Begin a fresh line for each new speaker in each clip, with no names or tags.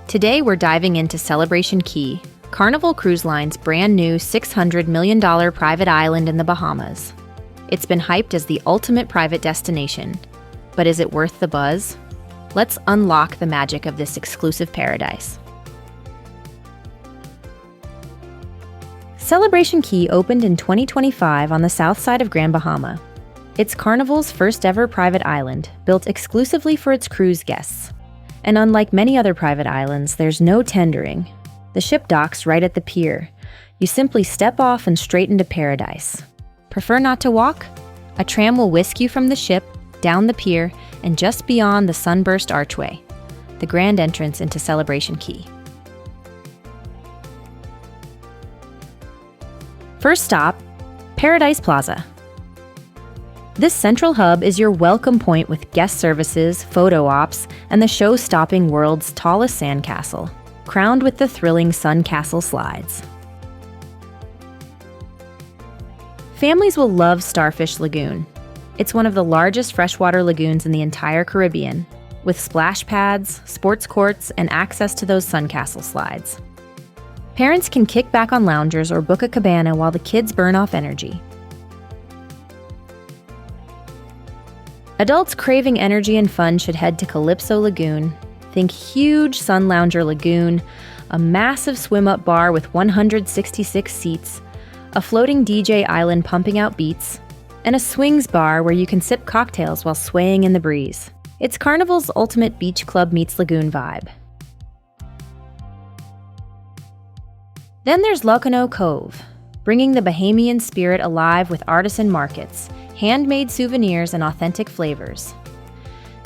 Today we're diving into Celebration Key, Carnival Cruise Line's brand new $600 million private island in the Bahamas. It's been hyped as the ultimate private destination. But is it worth the buzz? Let's unlock the magic of this exclusive paradise. Celebration Key opened in 2025 on the south side of Grand Bahama. It's Carnival's first ever private island, built exclusively for its cruise guests. And unlike many other private islands, there's no tendering. The ship docks right at the pier. You simply step off and straight into paradise. Prefer not to walk? A tram will whisk you from the ship, down the pier, and just beyond the sunburst archway, the grand entrance into Celebration Key. First stop, Paradise Plaza. This central hub is your welcome point with guest services, photo ops, and the show-stopping world's tallest sandcastle, crowned with the thrilling Suncastle slides. Families will love Starfish Lagoon. It's one of the largest freshwater lagoons in the entire Caribbean, with splash pads, sports courts, and access to those Suncastle slides. Parents can kick back on loungers or book a cabana while the kids burn off energy. Adults craving energy and fun should head to Calypso Lagoon. Think huge sun lounger lagoon, a massive swim-up bar with 166 seats, a floating DJ island pumping out beats, and a swings bar where you can sip cocktails while swaying in the breeze. It's Carnival's ultimate beach club meets lagoon vibe. Then there's Lokono Cove, bringing the Bahamian spirit alive with artisan markets, handmade souvenirs, and authentic flavors.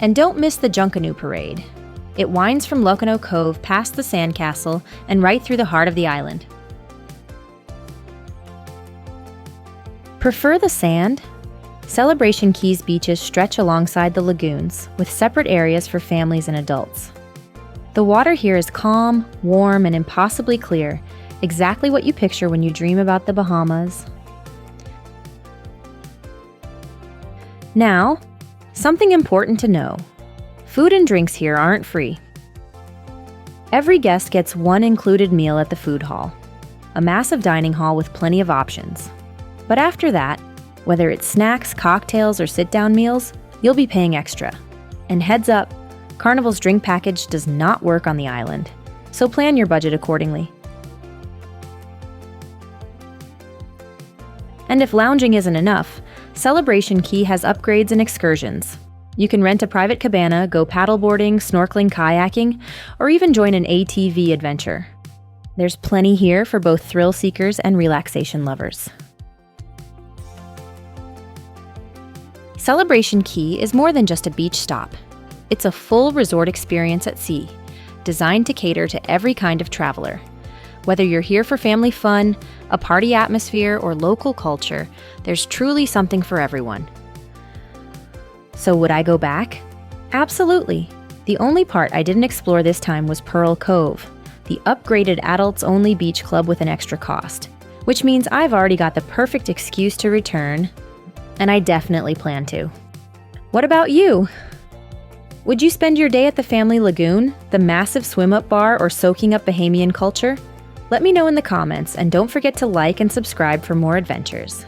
And don't miss the Junkanoo parade. It winds from Lokono Cove past the Sandcastle and right through the heart of the island. Prefer the sand? Celebration Key's beaches stretch alongside the lagoons, with separate areas for families and adults. The water here is calm, warm, and impossibly clear, exactly what you picture when you dream about the Bahamas. Now, something important to know. Food and drinks here aren't free. Every guest gets one included meal at the food hall, a massive dining hall with plenty of options. But after that, whether it's snacks, cocktails, or sit-down meals, you'll be paying extra. And heads up, Carnival's drink package does not work on the island, so plan your budget accordingly. And if lounging isn't enough, Celebration Key has upgrades and excursions. You can rent a private cabana, go paddleboarding, snorkeling, kayaking, or even join an ATV adventure. There's plenty here for both thrill seekers and relaxation lovers. Celebration Key is more than just a beach stop. It's a full resort experience at sea, designed to cater to every kind of traveler. Whether you're here for family fun, a party atmosphere, or local culture, there's truly something for everyone. So would I go back? Absolutely. The only part I didn't explore this time was Pearl Cove, the upgraded adults-only beach club with an extra cost, which means I've already got the perfect excuse to return, and I definitely plan to. What about you? Would you spend your day at the family lagoon, the massive swim-up bar, or soaking up Bahamian culture? Let me know in the comments, and don't forget to like and subscribe for more adventures.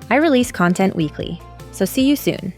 I release content weekly, so see you soon.